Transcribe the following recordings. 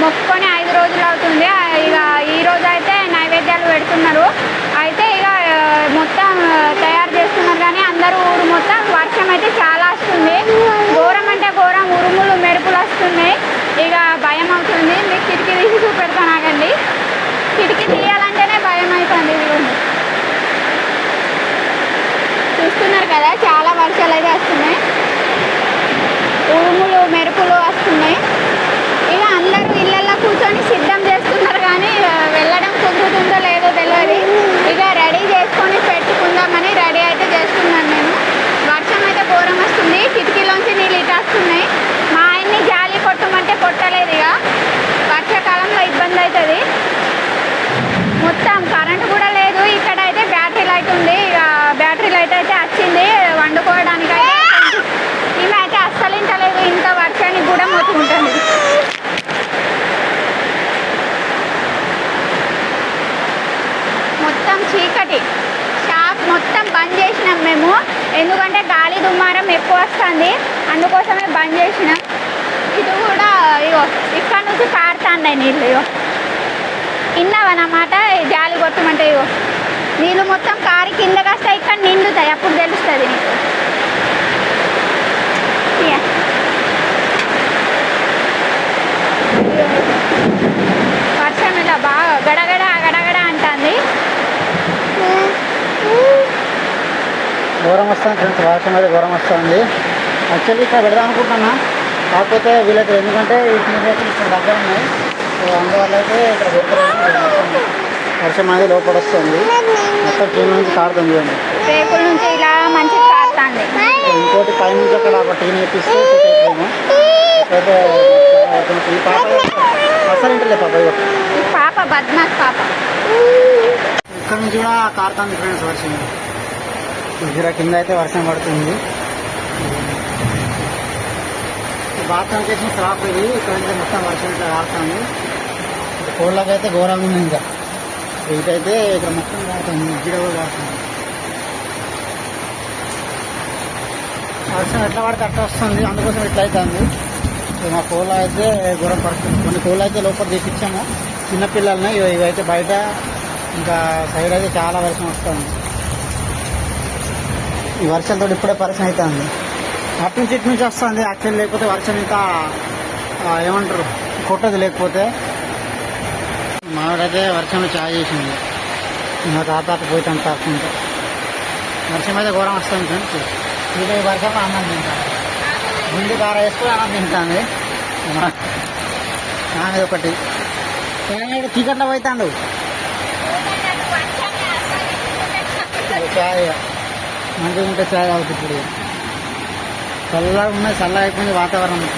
మొక్కుకొని 5 రోజులు అవుతుంది. ఇక ఈ రోజు అయితే నైవేద్యాలు పెడుతున్నారు. అయితే ఇక మొత్తం తయారు చేస్తున్నారు. కానీ అందరూ ఊరు మొత్తం వర్షం అయితే చాలా వస్తుంది. ఘోరం అంటే ఘోరం, ఉరుములు మెరుపులు వస్తున్నాయి. ఇక భయం అవుతుంది. మీకు కిటికీ తీసి చూపెడతాను ఆగండి. కిటికీ తీయాలంటేనే భయం అవుతుంది. చూస్తున్నారు కదా, చాలా వర్షాలు అయితే వస్తున్నాయి, ఉరుములు మెరుపులు వస్తున్నాయి. ఇక అందరూ ఇళ్ళల్లో కూర్చొని సిద్ధం చేస్తున్నారు. కానీ వెళ్ళడం కుదురుతుందో లేదో తెలియదు. ఇక రెడీ చేసుకొని పెట్టుకుందామని రెడీ అయితే చేస్తున్నాను నేను. వర్షం అయితే ఘోరం వస్తుంది. కిటికీలోంచి నీళ్ళు ఇటు వస్తున్నాయి. మా ఆయన్ని జాలి కొట్టమంటే కొట్టలేదు. ఇక వర్షాకాలంలో ఇబ్బంది అవుతుంది. మొత్తం కరెంటు కూడా లేదు. ఇక్కడ అయితే బ్యాటరీ లైట్ ఉంది. ఇక బ్యాటరీ లైట్ అయితే వచ్చింది వండుకోవడానికి. అయితే ఈమె అయితే అస్సలు ఇంటలేదు. ఇంత వర్షానికి కూడా మొత్తుకుంటుంది. మొత్తం చీకటి. షాప్ మొత్తం బంద్ చేసినాం మేము. ఎందుకంటే గాలి దుమారం ఎక్కువ వస్తుంది, అందుకోసమే బంద్ చేసినాం. ఇది కూడా ఇగో ఇక్కడ నుంచి కారుతాండే నీళ్ళు. ఇగో ఇన్నావన్నమాట, జాలి కొట్టమంటే ఇగో నీళ్ళు మొత్తం కారి కిందకి వస్తాయి, ఇక్కడ నిండుతాయి. అప్పుడు తెలుస్తుంది నీకు. వర్షం ఇలా బాగా గడగడ గడగడ అంటుంది. ఘోరం వస్తుంది ఫ్రెండ్స్, వర్షం అయితే ఘోరం వస్తుంది. యాక్చువల్లీ ఇక్కడ పెడదాం అనుకుంటున్నా, కాకపోతే వీళ్ళైతే ఎందుకంటే వీటి ఇక్కడ దగ్గర ఉన్నాయి. సో అందువల్ల అయితే ఇక్కడ వర్షం అనేది లోపల వస్తుంది. మొత్తం టీం నుంచి కారుతుంది చూడండి. రేకుల నుంచి ఇలా మంచిగా కారుతుంది. ఇంకోటి పై నుంచి అక్కడ ఒక టీం వేపిస్తే సెట్ అయిపోయాము. అయితే ఈ పాప అసలు ఇంటలే పాప, ఈ పాప బద్మాస్ పాప. ఇక్కడ నుంచి కూడా కారుతుంది ఫ్రెండ్స్ వర్షం. ఇక్కడ కింద అయితే వర్షం పడుతుంది. బాత్రూమ్ చేసిన స్లాప్ ఇది. ఇక్కడ నుంచి మొత్తం వర్షం అయితే కారుతుంది. కోళ్ళకి అయితే ఘోరంగా ఉంది. ఇంకా ఇటైతే ఇక్కడ మొత్తం కారుతుంది, గిడ కూడా కారుతుంది. వర్షం ఎట్లా పడితే అట్లా వస్తుంది, అందుకోసం ఇట్లా అవుతుంది. మా కోళ్ళ అయితే ఘోరం పడుతుంది. కొన్ని కోళ్ళు అయితే లోపల తెప్పించాము చిన్నపిల్లల్ని. ఇవైతే బయట ఇంకా సైడ్ అయితే చాలా వర్షం వస్తుంది. ఈ వర్షంతో ఇప్పుడే పరిచయం అవుతుంది. అటు నుంచి ఇటు నుంచి వస్తుంది. యాక్చువల్ లేకపోతే వర్షం ఇంకా ఏమంటారు కొట్టదు. లేకపోతే మావిడైతే వర్షంలో చాయ్ చేసింది. మా తాత పోయితాను తాకుంటే. వర్షం అయితే ఘోరం వస్తుంది ఫ్రెండ్స్. ఇది వర్షంలో అన్నం తింటాను, గుండి కార వేసుకుని అన్నం తింటాను. నాది ఒకటి చీకట్లో పోతాడు. చాయ్ మంచిగా ఉంటే చాయ్ అవుతుంది. ఇప్పుడు చల్లగా ఉన్నాయి, చల్లగా అయిపోయింది వాతావరణం.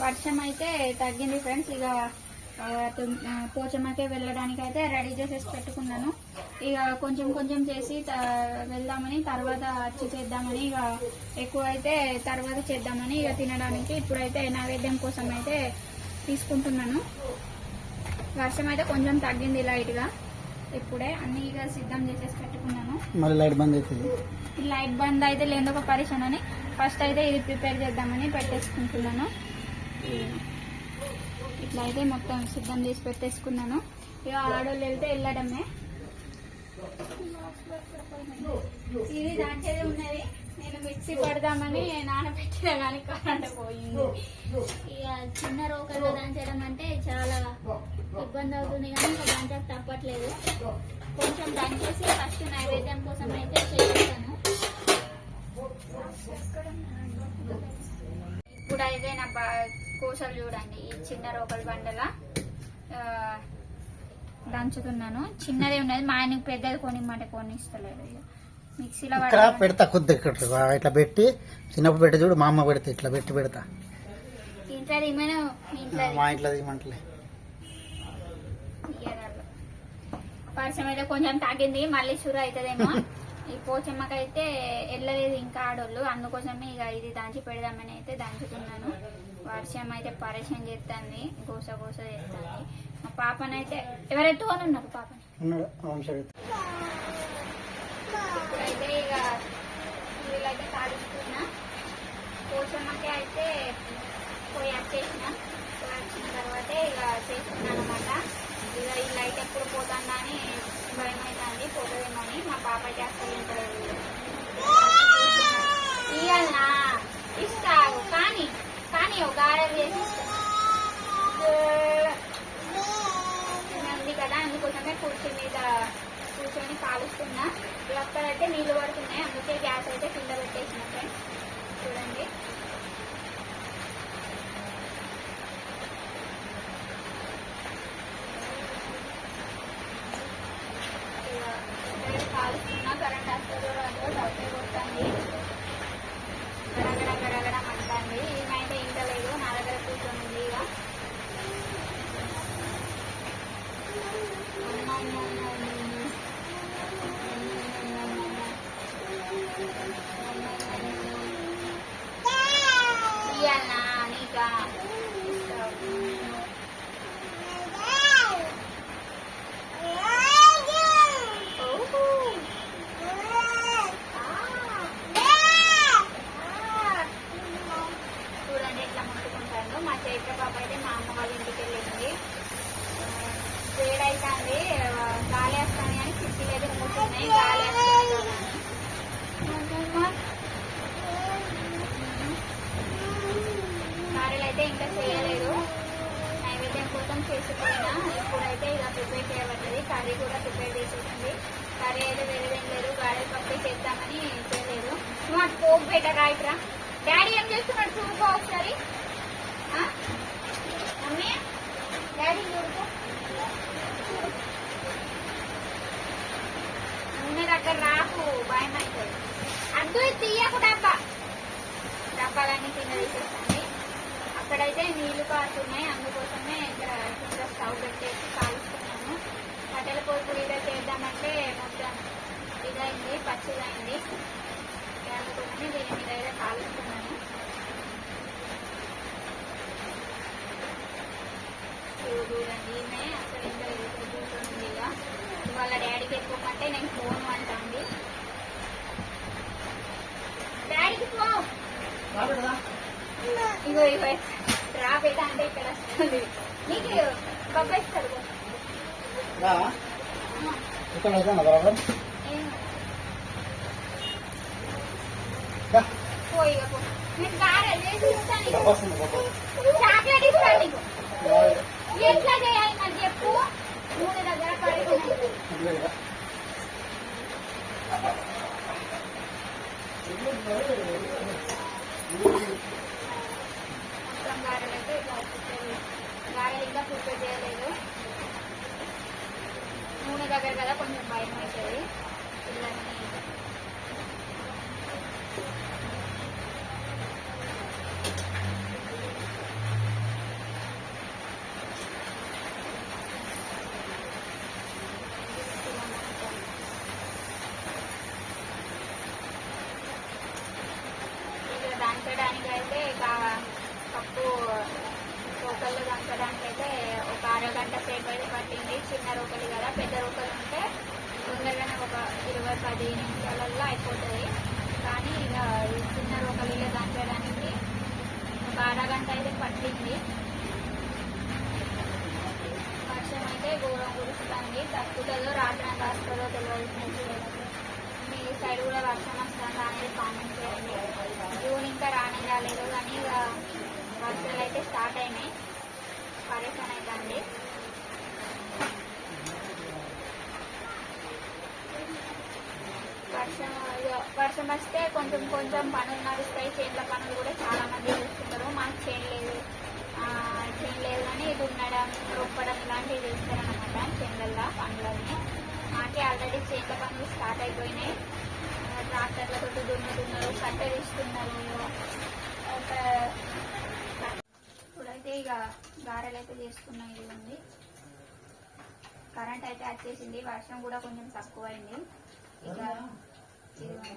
వర్షం అయితే తగ్గింది ఫ్రెండ్స్. ఇక పోచమ్మకే వెళ్ళడానికి అయితే రెడీ చేసేసి పెట్టుకున్నాను. ఇక కొంచెం కొంచెం చేసి వెళ్దామని, తర్వాత వచ్చి చేద్దామని, ఇక ఎక్కువ అయితే తర్వాత చేద్దామని ఇక తినడానికి ఇప్పుడైతే నైవేద్యం కోసం అయితే తీసుకుంటున్నాను. వర్షం అయితే కొంచెం తగ్గింది లైట్గా. ఇప్పుడే అన్ని ఇక సిద్ధం చేసేసి పెట్టుకున్నాను. మళ్ళీ లైట్ బంద్ అవుతుంది. లైట్ బంద్ అయితే లేదొక పరిచయం అని ఫస్ట్ అయితే ఇది ప్రిపేర్ చేద్దామని పెట్టేసుకుంటున్నాను. ఇట్లా అయితే మొత్తం సిద్ధం చేసి పెట్టేసుకున్నాను. ఇక ఆడోళ్ళు వెళ్తే వెళ్ళడమే. ఇది దాంట్లోనే ఉన్నది. నేను మిక్సీ పడదామని నానబెట్టినా కానీ కరెంట్ పోయింది. ఇక చిన్న రోకల్లో దంచడం అంటే చాలా ఇబ్బంది అవుతుంది. కానీ ఇంకా దంచక తప్పట్లేదు. కొంచెం దంచేసి ఫస్ట్ నైవేద్యం కోసం అయితే చేస్తాను. ఇప్పుడైతే నా కోసలు చూడండి, ఈ చిన్న రోకల్ బండల దంచుతున్నాను. చిన్నదే ఉన్నది, మా ఆయనకి పెద్దది కొనిమ్మంటే కొనిస్తలేదు. మిక్సీలో పెడతా కొద్ది ఇట్లా పెట్టి చిన్నప్పుడు పెట్టి చూడు, మా అమ్మ పెడితే ఇట్లా పెట్టి పెడతా. ఇంట్లో మా ఇంట్లో దిగమంటలే. వర్షం అయితే కొంచెం తగ్గింది, మళ్ళీ షురు అవుతుందేమో. ఈ పోచమ్మకైతే వెళ్ళలేదు ఇంకా ఆడోళ్ళు, అందుకోసమే ఇక ఇది దంచి పెడదామని అయితే దంచుతున్నాను. వర్షం అయితే పరిచయం చేస్తుంది, గోస గోస చేస్తుంది. మా పాపనైతే ఎవరెత్తుకొని ఉన్నారు పాపని. ఇప్పుడైతే ఇక వీళ్ళైతే కాలుస్తున్నా. పోచమ్మకి అయితే పోయి వచ్చేసిన తర్వాతే ఇక చేస్తున్నాను అనమాట. ఇక ఈ లైట్ ఎప్పుడు పోతుందా అని భయం అవుతుంది, పోతుందేమో అని. మా పాప చేస్తారు ఇవ్వాలనా ఇస్తావు కానీ కానీ ఒక ఆర్డర్ చేసి ఉంది కదా, అందుకోసమే కుర్చీ మీద కూర్చొని కాలుస్తున్నా. అక్కడైతే నీళ్ళు పడుతున్నాయి, అందుకే గ్యాస్ అయితే కింద పెట్టేసిన ఫ్రెండ్స్. చూడండి కాలుస్తున్నా. కరెంట్ వస్తుందో రాదో డౌట్ కొడుతుంది, గడగడ గడగడ అంటుంది. ఈమెయితే ఇంకా లేదు, నా దగ్గర కూర్చొని ఉంది. ఇక ఇయ్యాలనా నీకా చూడండి ఎట్లా ముట్టుకుంటాను. మా చైత్ర పాప అయితే మా అమ్మ వాళ్ళ ఇంటికి వెళ్ళింది. వేడైతుంది, గాలి వస్తుంది కానీ కిటికీ లేదు, మూతున్నాయి. గాలి వస్తుంది. కారీలు అయితే ఇంకా చేయలేదు, నైవేద్యం కోసం చేసిపోయినా. ఇప్పుడైతే ఇక ప్రిపేర్ చేయబడ్డది, కర్రీ కూడా ప్రిపేర్ చేసేసింది. కర్రీ అయితే వేరేదేం లేదు, గాడి పప్పు చేద్దామని చేయలేదు. నువ్వు అటు పోపు బయట ఇట్రా. డాడీ ఏం చేస్తున్నాడు చూడుకో ఒకసారి. మమ్మీ డాడీ చూడుకో, నూనె దగ్గర రాకు, భయం అవుతుంది. అద్దు తీయకు డబ్బా, డబ్బాలన్నీ కింద తీసేస్తుంది. అక్కడైతే నీళ్లు కారుతున్నాయి, అందుకోసమే ఇక్కడ కింద స్టవ్ పెట్టేసి కాలుస్తున్నాను. కట్టెల పొయ్యి మీద చేద్దామంటే మొత్తం ఇదైంది, పచ్చిదైంది. అందుకోసమే దీని మీద అయితే కాలుస్తున్నాను. చూడండి ఈమె అసలు ఇంకా కూర్చొని ఇక వాళ్ళ డాడీకి ఎక్కువమంటే నేను ఫోన్ అంటుంది. డాడీకి ఫోన్ ఇగో ఇవై రాబేట అంటే ఇక్కడ వస్తుంది. నీకు బొబ్బ ఇస్తాడు పోయిగా పో. నీకు గారెలు చేసి ఇస్తాను, చాక్లెట్ ఇస్తాను నీకు. ఎట్లా చేయాలి మరి చెప్పు. నూనె దగ్గర పడుతుంది. మొత్తం గారెలు అయితే గారెలు ఇంకా ప్రిపేర్ చేయలేదు. నూనె దగ్గర కదా కొంచెం భయం అవుతుంది పిల్లల్ని. దంచడానికి అయితే పప్పు రోకళ్ళు దంచడానికి అయితే ఒక అరగంట సేపు అయితే పట్టింది. చిన్న రోకలి కదా, పెద్ద రోకలు ఉంటే తొందరగానే ఒక 20-10 నిమిషాలలో అయిపోతుంది. కానీ ఇక ఈ చిన్న రోకలిలో దంచడానికి ఒక అరగంట అయితే పట్టింది. వర్షం అయితే ఘోరం కురుస్తుంది, తక్కుతుందో రాత్రంతా వస్తుందో తెలియదు. మీ సైడ్ కూడా వర్షం వస్తుందా అనేది కామెంట్ చేయండి. జూన్ ఇంకా రాలేదు కానీ ఇక వర్షాలు అయితే స్టార్ట్ అయినాయి, పరేషాన్ అవుతుంది. వర్షం వస్తే కొంచెం కొంచెం పనులు నడుస్తాయి, చేనుల పనులు కూడా చాలా మంది చేస్తుంటారు. మాకు చేను లేదు కానీ దున్నడం, రొప్పడం ఇలాంటివి చేస్తారనమాట చేనుల పనులన్నీ. మాకే ఆల్రెడీ చేనుల పనులు స్టార్ట్ అయిపోయినాయి. ట్రాక్టర్లతో దున్నుతున్నారు, కట్టెలు ఇస్తున్నారు. ఇప్పుడైతే ఇక గారెలు అయితే చేసుకున్నాయి. ఇది ఉంది కరెంట్ అయితే వచ్చేసింది, వర్షం కూడా కొంచెం తక్కువైంది. ఇక ఇదిగోండి,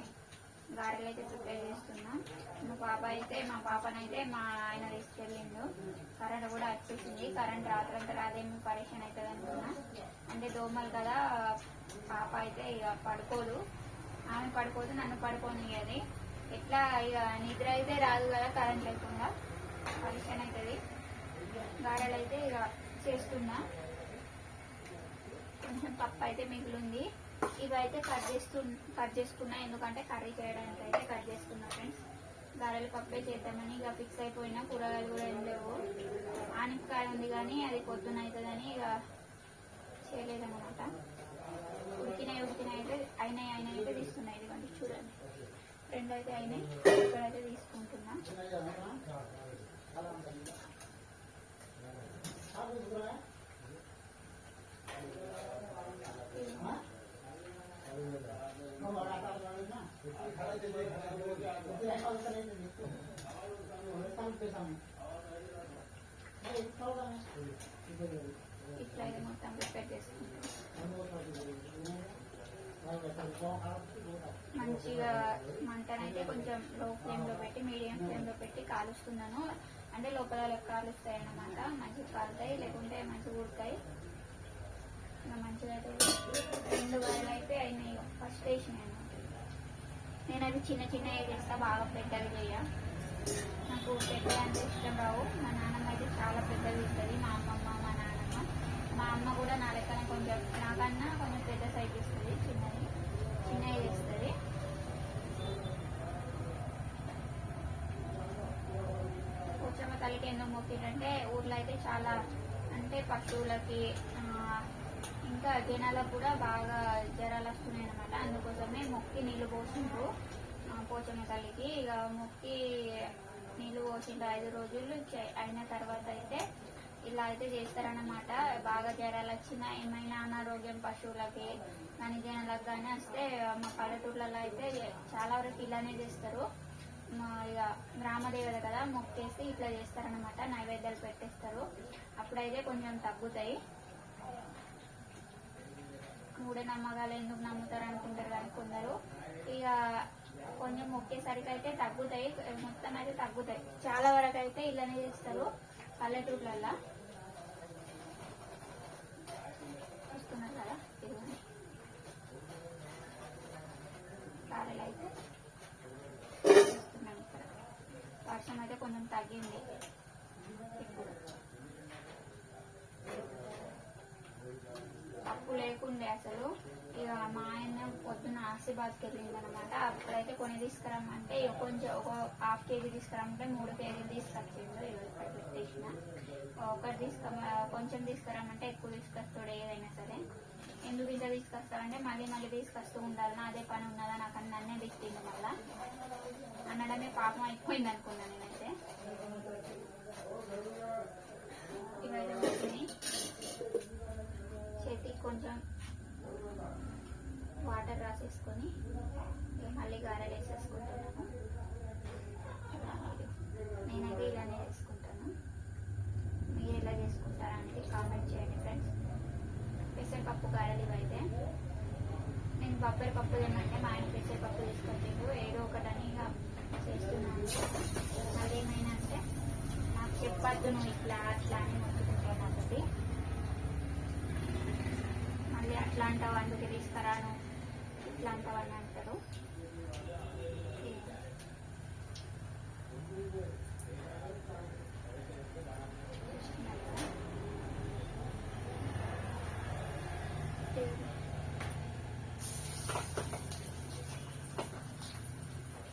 గారెలు అయితే ప్రిపేర్ చేస్తున్నా. మా పాపనైతే మా ఆయన తీసుకెళ్ళిండు. కరెంట్ కూడా వచ్చేసింది. కరెంట్ రాత్రంతా రాదేమో పరేషాన్ అవుతుంది అనుకున్నా. అంటే దోమలు కదా, పాప అయితే ఇక పడుకోదు, ఆమె పడుకోదు, నన్ను పడుకోనియ్యది. ఎట్లా ఇక నిద్ర అయితే రాదు కదా కరెంట్ లేకుండా, పరేషాన్ అవుతుంది. గారెలు అయితే ఇక చేస్తున్నా. కొంచెం పప్పు అయితే మిగిలింది, ఇవైతే కట్ చేసుకున్నా, ఎందుకంటే కర్రీ చేయడానికి అయితే కట్ చేసుకున్నా ఫ్రెండ్స్. గారెలు పప్పే చేద్దామని ఇక ఫిక్స్ అయిపోయినా. కూరగాయలు కూడా ఏం లేవు. ఆనపకాయ ఉంది కానీ అది పొద్దున అవుతుందని ఇక చేయలేదన్నమాట. ఉడికినాయి అయితే అయినాయి అయితే తీస్తున్నాయి. ఇదిగోండి చూడండి, 2 అయితే అయినాయి, ఇక్కడైతే తీసుకుంటున్నా. ఇట్లా ఇది మొత్తం ప్రిపేర్ చేసుకుంటాం. మంచిగా మంటనైతే కొంచెం లో ఫ్లేమ్ లో పెట్టి మీడియం ఫ్లేమ్ లో పెట్టి కాలుస్తున్నాను. అంటే లోపల కాలుస్తాయి అన్నమాట, మంచిగా కాలుతాయి, లేకుంటే మంచిగా ఉడతాయి. ఇంకా మంచిగా అయితే 2 గారెలు అయితే అయినాయి. ఫస్ట్ వేసినాయి అనమాట. నేను అవి చిన్న చేస్తా, బాగా పెద్దవి చేయ. నాకు పెద్దవి అంటే ఇష్టం రావు. మా నాన్నమ్మ అయితే చాలా పెద్దవి ఇస్తుంది, మా అమ్మమ్మ మా నాన్నమ్మ. మా అమ్మ కూడా నా లెక్కన కొంచెం నాకన్నా కొంచెం పెద్ద సైజ్ ఇస్తుంది, చిన్నవి చేస్తుంది. పోచమ్మ తల్లికి ఎందుకు మొక్కిందంటే ఊర్లో అయితే చాలా, అంటే పశువులకి ఇంకా జనాలకు కూడా బాగా జ్వరాలు వస్తున్నాయి అనమాట. అందుకోసమే మొక్కి నీళ్లు పోసిండ్రు పోచమ్మ తల్లికి. ఇక మొక్కి నీళ్లు పోసిండ్రు 5 రోజులు అయిన తర్వాత అయితే ఇలా అయితే చేస్తారన్నమాట. బాగా జ్వరాలు వచ్చినా, ఏమైనా అనారోగ్యం పశువులకి కానీ జనాలకు కానీ వస్తే మా పల్లెటూర్లలో అయితే చాలా వరకు ఇలానే చేస్తారు. ఇక గ్రామదేవత కదా, మొక్కేసి ఇట్లా చేస్తారన్నమాట. నైవేద్యాలు పెట్టేస్తారు, అప్పుడైతే కొంచెం తగ్గుతాయి. మూఢనమ్మకాలు ఎందుకు నమ్ముతారు అనుకుంటారు కానీ కొందరు. ఇక కొంచెం మొక్కేసరికి అయితే తగ్గుతాయి, మొత్తం అయితే తగ్గుతాయి. చాలా వరకు అయితే ఇలానే చేస్తారు పల్లెటూర్లలో. చూస్తున్నారు కదా, ఇదిగోండి గారెలు అయితే చేస్తున్నాం. ఇక్కడ వర్షం అయితే కొంచెం తగ్గింది ఇప్పుడు. పప్పు లేకుండే అసలు. ఇక మా ఆయన పొద్దున్న ఆసిబాద్కి వెళ్ళింది అనమాట. అప్పుడైతే కొన్ని తీసుకురమ్మంటే కొంచెం ఒక 1/2 కేజీ తీసుకురమ్మంటే 3 కేజీలు తీసుకొచ్చిండు. ఇక్కడ పెట్టేసిన కొంచెం తీసుకురమ్మంటే ఎక్కువ తీసుకొస్తాడు ఏదైనా సరే. ఎందుకు ఇంత తీసుకొస్తాడంటే మళ్ళీ తీసుకొస్తూ ఉండాలన్నా, అదే పని ఉన్నదా నాకు అన్ని అన్నీ తిట్టిండు. మళ్ళా అనడమే పాపం అయిపోయింది అనుకున్నా నేనైతే. ఇవైతే వచ్చినాయి. చేతికి కొంచెం వాటర్ రాసేసుకొని మళ్ళీ గారెలు వేసేసుకుంటున్నాను. నేనైతే ఇలానే వేసుకుంటాను. మీరు ఎలా చేసుకుంటారా అనేది కామెంట్ చేయండి ఫ్రెండ్స్. పెసరపప్పు గారెలు ఇవైతే. నేను బొబ్బరి పప్పు తినమంటే మా ఆయన పెసరపప్పు తీసుకొచ్చిండు, ఏదో ఒకటని ఇక చేస్తున్నాను. అదేమైనా అంటే నాకు చెప్పద్దు, నువ్వు ఇట్లా అట్లా అని మొత్తుకుంటాను ఒకటి. మళ్ళీ అట్లా అంటావు, అందుకే తీసుకురాను, ఇట్లా అంటావని అంటారు.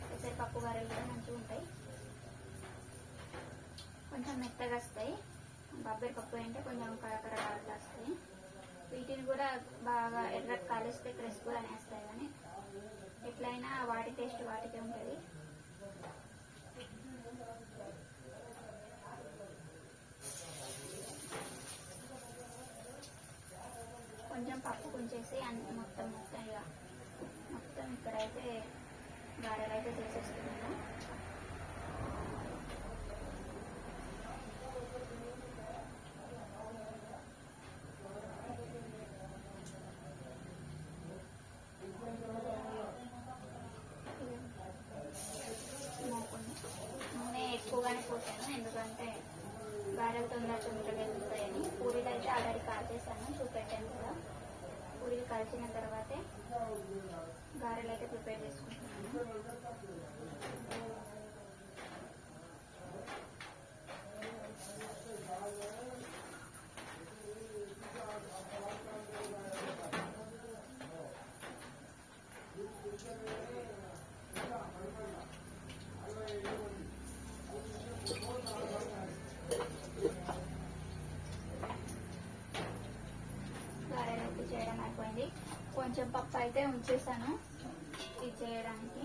పెసరపప్పు గారెలు కూడా మంచిగా ఉంటాయి, కొంచెం మెత్తగా వస్తాయి. బొబ్బరి పప్పు అంటే కొంచెం కరకరగా వస్తాయి. వీటిని కూడా బాగా ఎర్ర కాలిస్తే క్రిస్ప్గా అనేస్తాయి, కానీ ఎట్లయినా వాటి టేస్ట్ వాటికే ఉంటుంది. కొంచెం పప్పు కొంచేసి మొత్తం ఇక మొత్తం ఇక్కడైతే గారెలు అయితే చేసేస్తున్నాను. ఎందుకంటే గారెలు తొందరగా వెళ్తాయని. పూరీలు అయితే ఆల్రెడీ కాల్చేసాను, చూపెట్టాను కదా. పూరీలు కాల్చిన తర్వాతే గారెలు అయితే ప్రిపేర్ చేసుకుంటున్నాను. గారెలు అయితే చేయడం అయిపోయింది. కొంచెం పప్పు అయితే ఉంచేసాను ఇది చేయడానికి,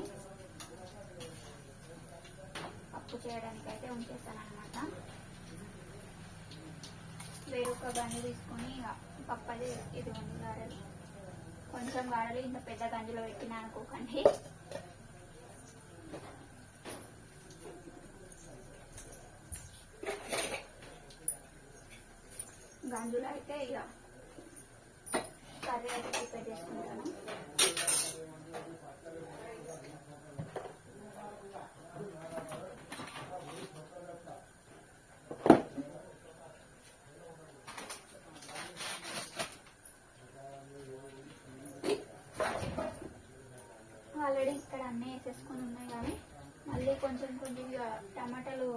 పప్పు చేయడానికి అయితే ఉంచేసాను అనమాట. వేరొక గంజి తీసుకొని పప్పు అది ఇది ఉంది గారెలు. కొంచెం గారెలు ఇంత పెద్ద గంజిలో పెట్టినా అనుకోకండి. గంజులో అయితే ఇక కర్రీ అయితే ప్రిపేర్ చేసుకుంటాను. ఆల్రెడీ ఇక్కడ అన్నీ వేసేసుకొని ఉన్నాయి కానీ మళ్ళీ కొంచెం ఇక టమాటాలు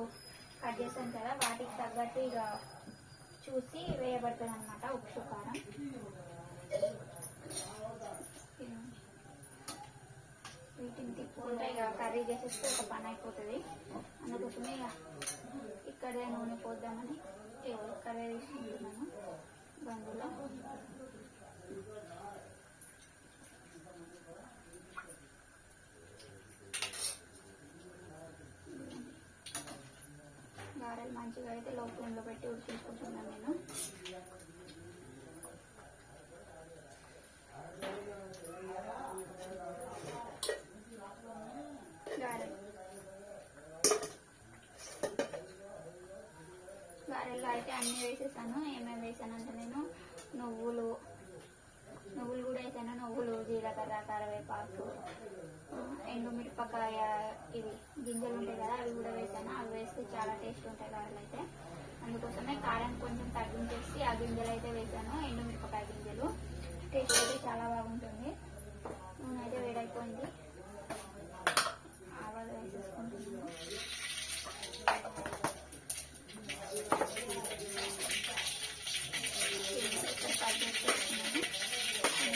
కట్ చేసాను కదా, వాటికి తగ్గట్టు ఇక చూసి వేయబడుతుంది అనమాట ఉప్పు కారం. వీటిని తిప్పుకుంటే ఇక కర్రీ చేసేస్తే ఒక పని అయిపోతుంది. అందుకోసమే ఇక ఇక్కడే నూనె పోద్దామని ఇక్కడే తీసుకుంటున్నాను బంధులో. గారెలు మంచిగా అయితే లో ఫ్లేమ్లో పెట్టి ఉడికించుకుంటున్నాను నేను. గారెల్లో అయితే అన్నీ వేసేసాను. ఏమేమి వేసానంటే నేను నువ్వులు కూడా వేసాను. నువ్వులు, జీలకర్ర, కరివేపాకు, ఎండుమిరపకాయ ఇవి గింజలు ఉంటాయి కదా, అవి కూడా వేసాను. అవి వేస్తే చాలా టేస్ట్ ఉంటాయి గారెలు అయితే. అందుకోసమే కారం కొంచెం తగ్గించేసి ఆ గింజలు అయితే వేసాను, ఎండుమిరపకాయ గింజలు. టేస్ట్ అయితే చాలా బాగుంటుంది. నూనె అయితే వేడైపోయింది, ఆవాలు వేసేసుకుంటున్నాను. కట్ చేసుకుంటున్నాను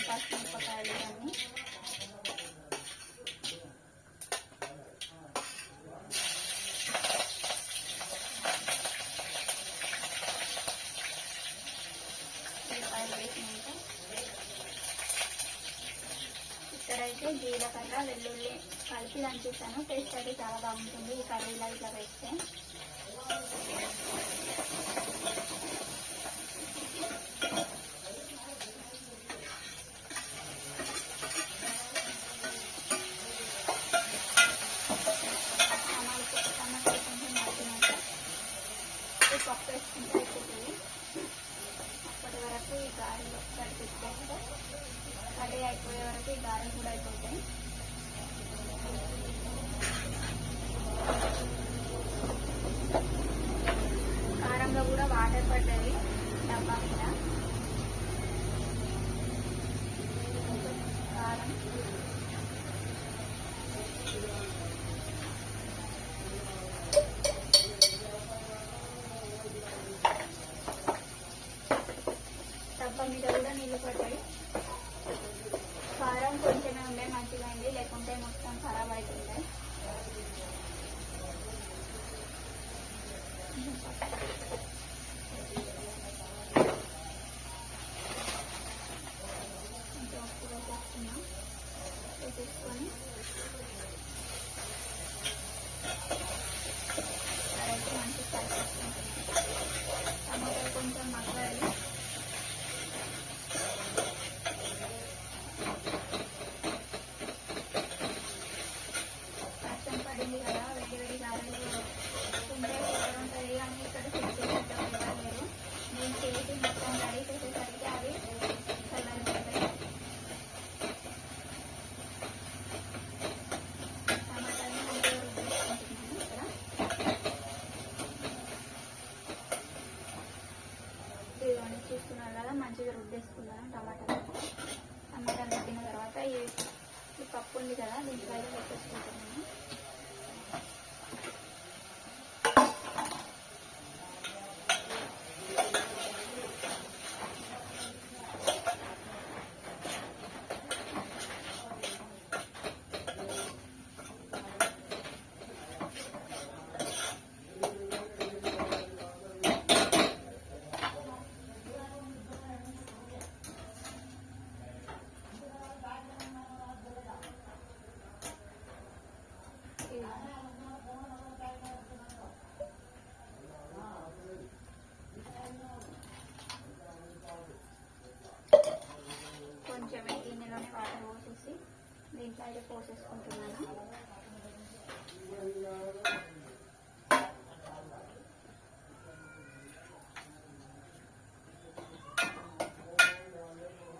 పచ్చిమిరపకాయలు కానీ. ఇక్కడైతే జీలకర్ర, వెల్లుల్లి కలిపి దంచేసాను. టేస్ట్ అయితే చాలా బాగుంటుంది ఈ కర్రీలో ఇట్లా వేస్తే. టమాటా కొంచెం మగ్గినాక పప్పు వేసుకుంటే అయిపోతుంది. అప్పటి వరకు ఈ గారెలు కడిపిస్తే కర్రీ అయిపోయే వరకు ఈ గారెలు కూడా అయిపోతాయి. కారంలో కూడా వాటర్ పడ్డది డబ్బా మీద. కారం డబ్బా మీద కూడా నీళ్ళు పడ్డాయి. కారం కొంచెమే ఉండే మంచిగా అయింది, లేకుంటే మొత్తం ఖరాబ్ అవుతుండే. కొంచెం ఉప్పు వేసేసుకున్నా, వేసేసుకొని కరెక్ట్ మంచిగా కలిపేసుకుంటున్నాం. టమాటాలు కొంచెం మగ్గాలి. వర్షం పడింది కదా, వేడి వేడి గారెలు తింటే సూపర్ ఉంటుంది. కానీ ఇక్కడ కదా మంచిగా రుద్దేసుకున్నాను. టమాటాలు రుద్దిన తర్వాత ఈ పప్పు ఉంది కదా దీంట్లో అయితే పెట్టేసుకుంటున్నాను. కొంచెం గిన్నెలోనే వాటర్ పోసేసి దీంట్లో అయితే పోసేసుకుంటున్నాను.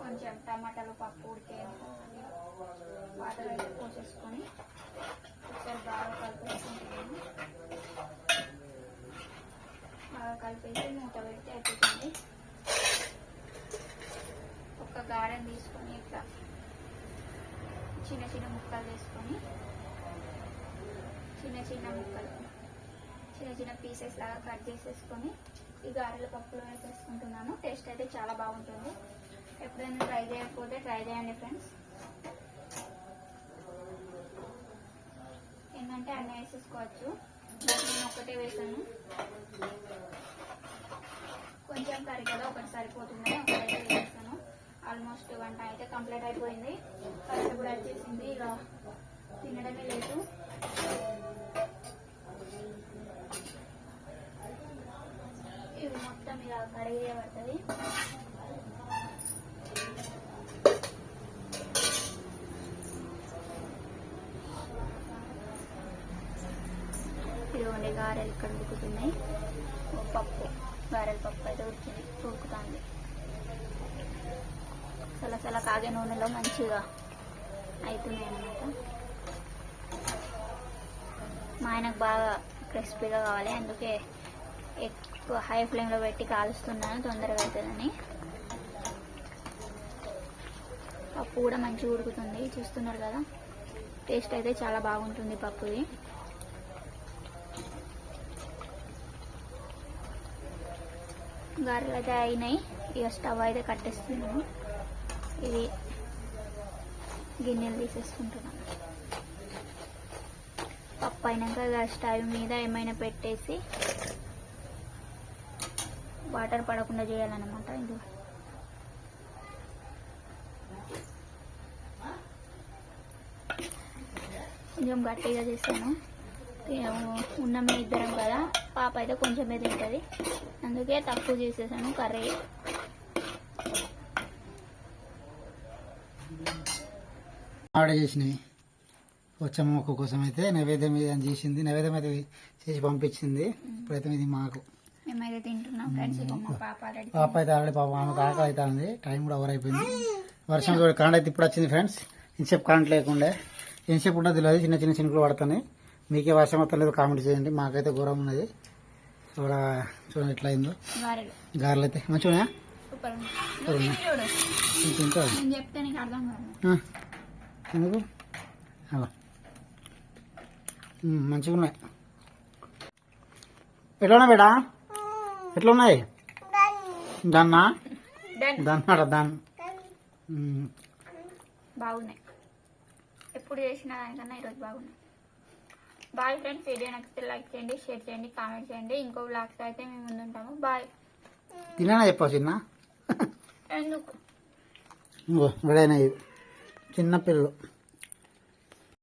కొంచెం టమాటాలు పప్పు ఉడికే వాటర్ అయితే పోసేసుకొని ఒకసారి బాగా కలిపేసుకుంటున్నాను. బాగా కలిపేసి మూత పెడితే అయిపోతుంది. ఒక గారెని తీసుకొని ఇట్లా చిన్న చిన్న ముక్కలు వేసుకొని చిన్న చిన్న పీసెస్ లాగా కట్ చేసేసుకొని ఈ గారెల పప్పులో వేసేసుకుంటున్నాను. టేస్ట్ అయితే చాలా బాగుంటుంది. ఎప్పుడైనా ట్రై చేయకపోతే ట్రై చేయండి ఫ్రెండ్స్. ఏంటంటే అన్నీ వేసేసుకోవచ్చు. నేను ఒక్కటే వేసాను. కొంచెం కర్రీ కదా ఒకటి సరిపోతుందని ఒకటైతే వేసాను. ఆల్మోస్ట్ వంట అయితే కంప్లీట్ అయిపోయింది. కరెంట్ కూడా వచ్చేసింది. ఇక తినడమే లేదు. ఇవి మొత్తం ఇలా కడిగే పడుతుంది. ఇదిగోండి గారెలు ఇక్కడ ఉడుకుతున్నాయి. పప్పు గారెల పప్పు అయితే ఉడుకుతుంది. సలసల కాగే నూనెలో మంచిగా అవుతున్నాయి అన్నమాట. మా ఆయనకు బాగా క్రిస్పీగా కావాలి, అందుకే ఎక్కువ హై ఫ్లేమ్లో పెట్టి కాలుస్తున్నాను తొందరగా అవుతుందని. పప్పు కూడా మంచిగా ఉడుకుతుంది, చూస్తున్నారు కదా. టేస్ట్ అయితే చాలా బాగుంటుంది పప్పుది. గారెలు అయితే అయినాయి. ఇక స్టవ్ అయితే కట్టేస్తున్నాను. ఇది గిన్నెలు తీసేసుకుంటున్నాను. పప్పు అయినాక స్టవ్ మీద ఏమైనా పెట్టేసి వాటర్ పడకుండా చేయాలన్నమాట. ఇది కొంచెం గట్టిగా చేస్తాను. ఉన్నమే ఇద్దరం కదా, పాప అయితే కొంచెమే తింటుంది, అందుకే తక్కువ చేసేసాను కర్రీ. ఆర్డర్ చేసినాయి వచ్చాము మొక్క కోసం అయితే నైవేద్యం మీద చేసింది. నైవేద్యం అయితే చేసి పంపించింది. ఇప్పుడైతే ఇది మాకు మేమైతే తింటున్నాం ఫ్రెండ్స్. పాప అయితే ఆల్రెడీ పాప ఆమెకు ఆకలి అయితే ఉంది. టైం కూడా ఓవర్ అయిపోయింది. వర్షం కూడా కరెంట్ అయితే ఇప్పుడు వచ్చింది ఫ్రెండ్స్. ఇంతసేపు కరెంట్ లేకుండే ఎంతసేపు ఉండదు తెలియదు. చిన్న చిన్న చినుకులు పడుతున్నాయి. మీకే వర్షం మొత్తం లేదు కామెంట్ చేయండి. మాకైతే ఘోరం ఉన్నది. చూడండి ఎట్లా అయిందో. గారెలు అయితే మంచిగా ఎందుకు మంచిగా ఉన్నాయి. ఎట్లా ఉన్నాయి బేటా? ఎట్లా ఉన్నాయి? దాన్నా దాన్ని బాగున్నాయి. ఎప్పుడు చేసిన దానికన్నా ఈరోజు బాగున్నాయి. Bye friends. వీడియో నచ్చితే లైక్ చేయండి, షేర్ చేయండి, కామెంట్ చేయండి. ఇంకో బ్లాగ్స్ అయితే మేము ముందుంటాము. బాయ్. తినా చెప్పావు చిన్న ఎందుకు చిన్న పిల్లలు